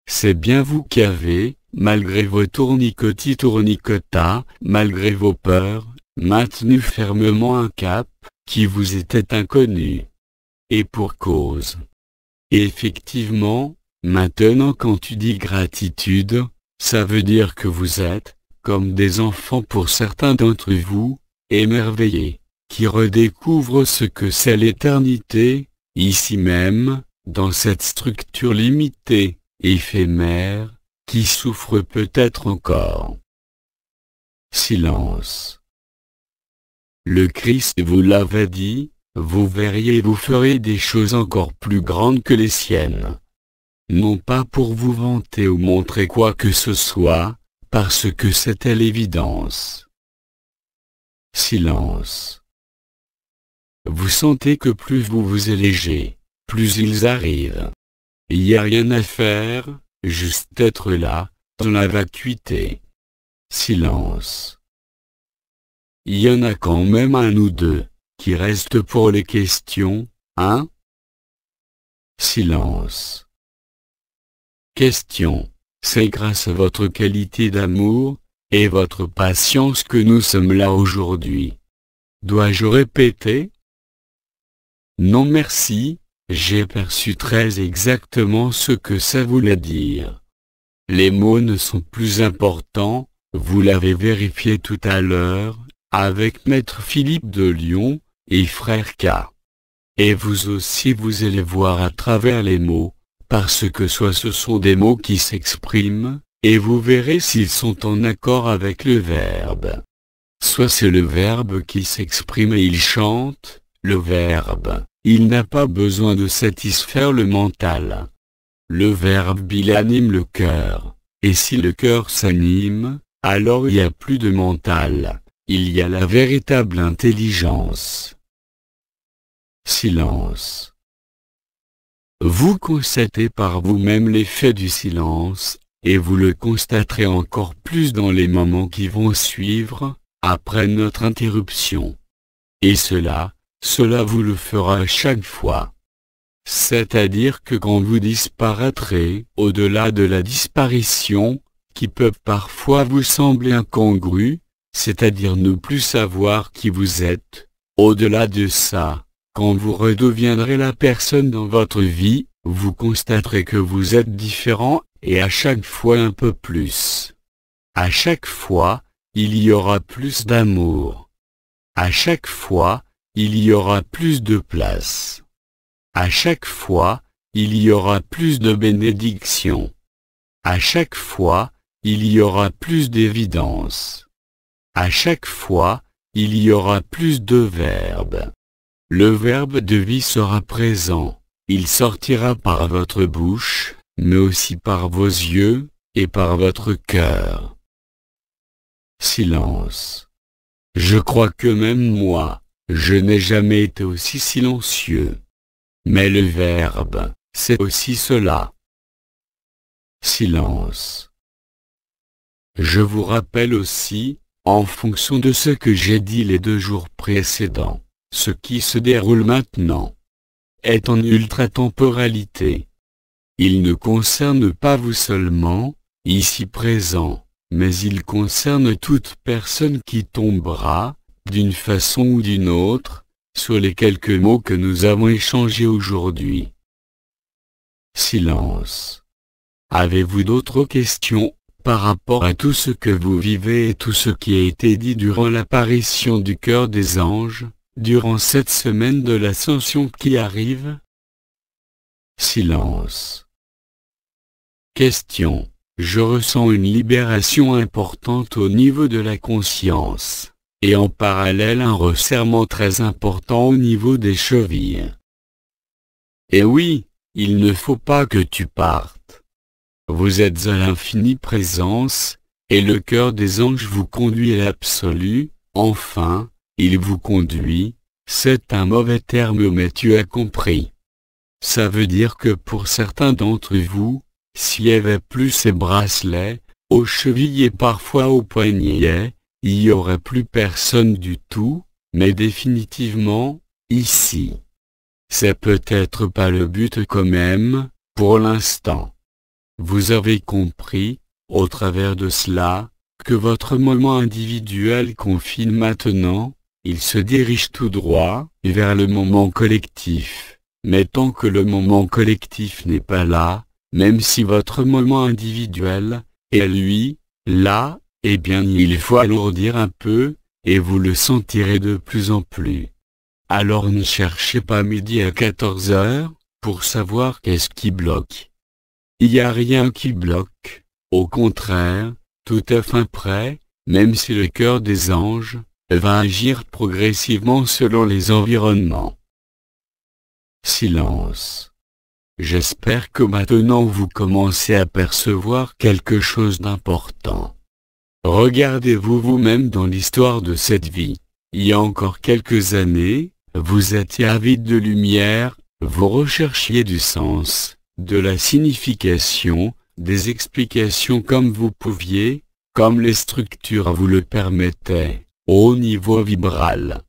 C'est bien vous qui avez, malgré vos tournicotis-tournicotas, malgré vos peurs, maintenu fermement un cap, qui vous était inconnu. Et pour cause. Et effectivement, maintenant quand tu dis gratitude, ça veut dire que vous êtes, comme des enfants pour certains d'entre vous, émerveillés, qui redécouvrent ce que c'est l'éternité, ici même, dans cette structure limitée, éphémère, qui souffre peut-être encore. Silence. le Christ vous l'avait dit, vous verriez et vous ferez des choses encore plus grandes que les siennes. Non pas pour vous vanter ou montrer quoi que ce soit, parce que c'était l'évidence. Silence. Vous sentez que plus vous vous élégez, plus ils arrivent. Il n'y a rien à faire, juste être là, dans la vacuité. Silence. Il y en a quand même un ou deux, qui restent pour les questions, hein? Silence. Question. C'est grâce à votre qualité d'amour, et votre patience que nous sommes là aujourd'hui. Dois-je répéter? Non merci, j'ai perçu très exactement ce que ça voulait dire. Les mots ne sont plus importants, vous l'avez vérifié tout à l'heure, avec Maître Philippe de Lyon, et Frère K. Et vous aussi vous allez voir à travers les mots, parce que soit ce sont des mots qui s'expriment, et vous verrez s'ils sont en accord avec le verbe. Soit c'est le verbe qui s'exprime et il chante, le verbe, il n'a pas besoin de satisfaire le mental. Le verbe il anime le cœur, et si le cœur s'anime, alors il n'y a plus de mental, il y a la véritable intelligence. Silence. Vous constatez par vous-même l'effet du silence, et vous le constaterez encore plus dans les moments qui vont suivre, après notre interruption. Et cela vous le fera à chaque fois. C'est-à-dire que quand vous disparaîtrez, au-delà de la disparition, qui peut parfois vous sembler incongrue, c'est-à-dire ne plus savoir qui vous êtes, au-delà de ça, quand vous redeviendrez la personne dans votre vie, vous constaterez que vous êtes différent, et à chaque fois un peu plus. À chaque fois, il y aura plus d'amour. À chaque fois, il y aura plus de place. À chaque fois, il y aura plus de bénédiction. À chaque fois, il y aura plus d'évidence. À chaque fois, il y aura plus de verbes. Le verbe de vie sera présent, il sortira par votre bouche, mais aussi par vos yeux, et par votre cœur. Silence. Je crois que même moi, je n'ai jamais été aussi silencieux. Mais le verbe, c'est aussi cela. Silence. Je vous rappelle aussi, en fonction de ce que j'ai dit les 2 jours précédents, ce qui se déroule maintenant est en ultra-temporalité. Il ne concerne pas vous seulement, ici présent, mais il concerne toute personne qui tombera, d'une façon ou d'une autre, sur les quelques mots que nous avons échangés aujourd'hui. Silence. Avez-vous d'autres questions, par rapport à tout ce que vous vivez et tout ce qui a été dit durant l'apparition du cœur des anges, durant cette semaine de l'ascension qui arrive? Silence. Question. Je ressens une libération importante au niveau de la conscience, et en parallèle un resserrement très important au niveau des chevilles. Et oui, il ne faut pas que tu partes. Vous êtes à l'infinie présence, et le cœur des anges vous conduit à l'absolu, enfin, il vous conduit, c'est un mauvais terme mais tu as compris. Ça veut dire que pour certains d'entre vous, s'il y avait plus ces bracelets, aux chevilles et parfois aux poignets, il n'y aurait plus personne du tout, mais définitivement, ici. C'est peut-être pas le but quand même, pour l'instant. Vous avez compris, au travers de cela, que votre moment individuel confine maintenant, il se dirige tout droit vers le moment collectif. Mais tant que le moment collectif n'est pas là, même si votre moment individuel est lui, là, eh bien il faut alourdir un peu, et vous le sentirez de plus en plus. Alors ne cherchez pas midi à 14 heures, pour savoir qu'est-ce qui bloque. Il n'y a rien qui bloque, au contraire, tout est fin prêt, même si le cœur des anges va agir progressivement selon les environnements. Silence. J'espère que maintenant vous commencez à percevoir quelque chose d'important. Regardez-vous vous-même dans l'histoire de cette vie. Il y a encore quelques années, vous étiez avide de lumière, vous recherchiez du sens, de la signification, des explications comme vous pouviez, comme les structures vous le permettaient, au niveau vibral.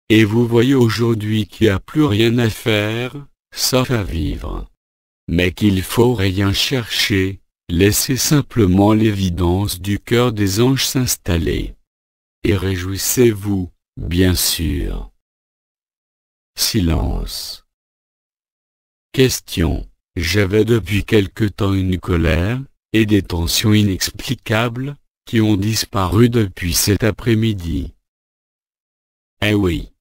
Et vous voyez aujourd'hui qu'il n'y a plus rien à faire, sauf à vivre. Mais qu'il faut rien chercher, laissez simplement l'évidence du cœur des anges s'installer. Et réjouissez-vous, bien sûr. Silence. Question. J'avais depuis quelque temps une colère, et des tensions inexplicables, qui ont disparu depuis cet après-midi. Eh oui.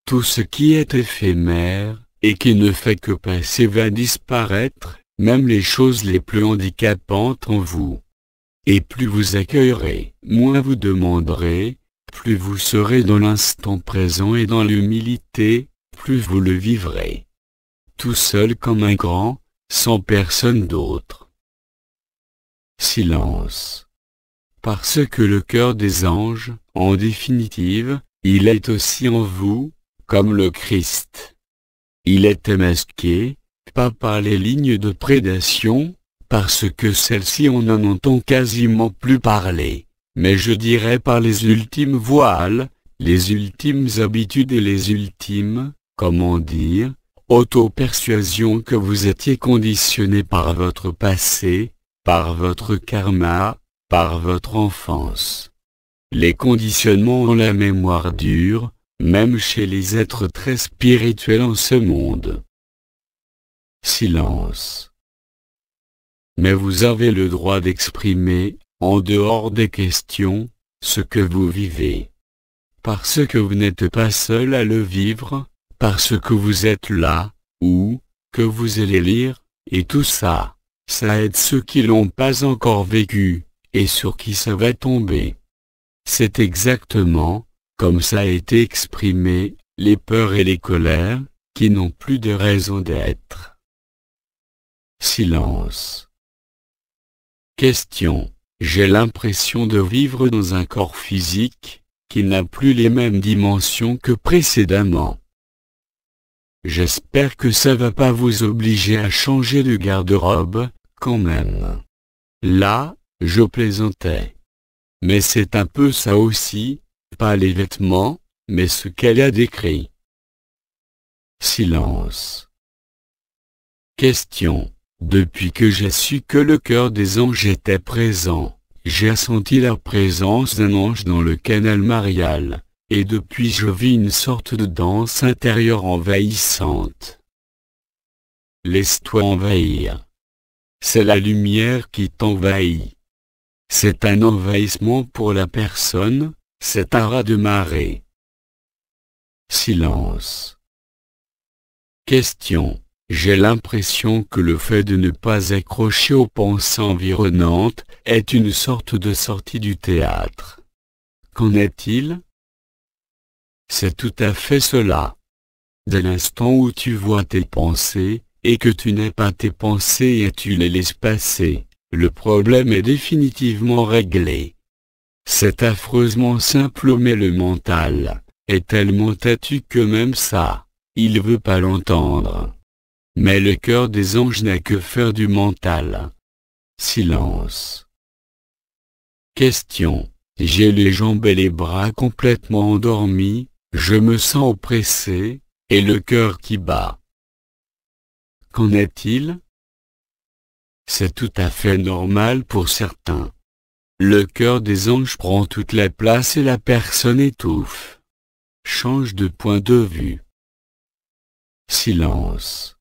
Tout ce qui est éphémère, et qui ne fait que passer va disparaître, même les choses les plus handicapantes en vous. Et plus vous accueillerez, moins vous demanderez, plus vous serez dans l'instant présent et dans l'humilité, plus vous le vivrez. Tout seul comme un grand, sans personne d'autre. Silence. Parce que le cœur des anges, en définitive, il est aussi en vous, comme le Christ. Il était masqué, pas par les lignes de prédation, parce que celles-ci on n'en entend quasiment plus parler, mais je dirais par les ultimes voiles, les ultimes habitudes et les ultimes, comment dire, auto-persuasion que vous étiez conditionné par votre passé, par votre karma, par votre enfance. Les conditionnements ont la mémoire dure, même chez les êtres très spirituels en ce monde. Silence. Mais vous avez le droit d'exprimer, en dehors des questions, ce que vous vivez. Parce que vous n'êtes pas seul à le vivre, parce que vous êtes là, ou, que vous allez lire, et tout ça, ça aide ceux qui l'ont pas encore vécu, et sur qui ça va tomber. C'est exactement, comme ça a été exprimé, les peurs et les colères, qui n'ont plus de raison d'être. Silence. Question. J'ai l'impression de vivre dans un corps physique, qui n'a plus les mêmes dimensions que précédemment. J'espère que ça va pas vous obliger à changer de garde-robe, quand même. Là, je plaisantais. Mais c'est un peu ça aussi, pas les vêtements, mais ce qu'elle a décrit. Silence. Question. Depuis que j'ai su que le cœur des anges était présent, j'ai senti la présence d'un ange dans le canal marial, et depuis je vis une sorte de danse intérieure envahissante. Laisse-toi envahir. C'est la lumière qui t'envahit. C'est un envahissement pour la personne, c'est un raz-de-marée. Silence. Question. J'ai l'impression que le fait de ne pas accrocher aux pensées environnantes est une sorte de sortie du théâtre. Qu'en est-il? C'est tout à fait cela. Dès l'instant où tu vois tes pensées, et que tu n'es pas tes pensées et tu les laisses passer, le problème est définitivement réglé. C'est affreusement simple mais le mental est tellement têtu que même ça, il veut pas l'entendre. Mais le cœur des anges n'a que faire du mental. Silence. Question. J'ai les jambes et les bras complètement endormis, je me sens oppressé, et le cœur qui bat. Qu'en est-il? C'est tout à fait normal pour certains. Le cœur des anges prend toute la place et la personne étouffe. Change de point de vue. Silence.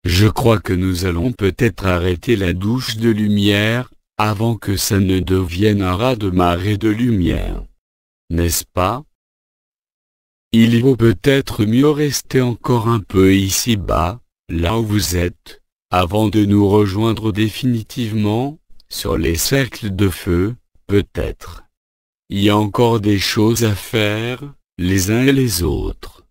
Je crois que nous allons peut-être arrêter la douche de lumière, avant que ça ne devienne un raz-de-marée de lumière. N'est-ce pas? Il vaut peut-être mieux rester encore un peu ici-bas, là où vous êtes, avant de nous rejoindre définitivement, sur les cercles de feu, peut-être. il y a encore des choses à faire, les uns et les autres.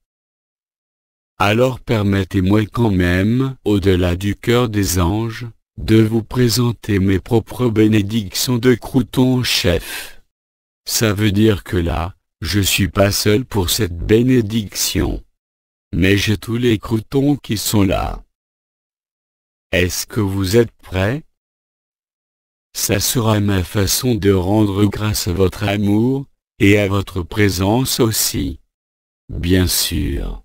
Alors permettez-moi quand même, au-delà du cœur des anges, de vous présenter mes propres bénédictions de crouton chef. Ça veut dire que là, je suis pas seul pour cette bénédiction. Mais j'ai tous les croutons qui sont là. Est-ce que vous êtes prêts? Ça sera ma façon de rendre grâce à votre amour, et à votre présence aussi. Bien sûr.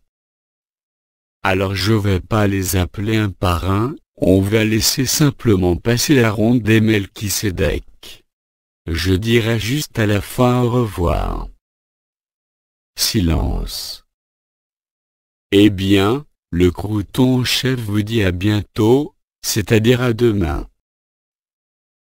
Alors je vais pas les appeler un par un, on va laisser simplement passer la ronde des Melchisédek. Je dirai juste à la fin au revoir. Silence. Eh bien, le crouton chef vous dit à bientôt, c'est-à-dire à demain.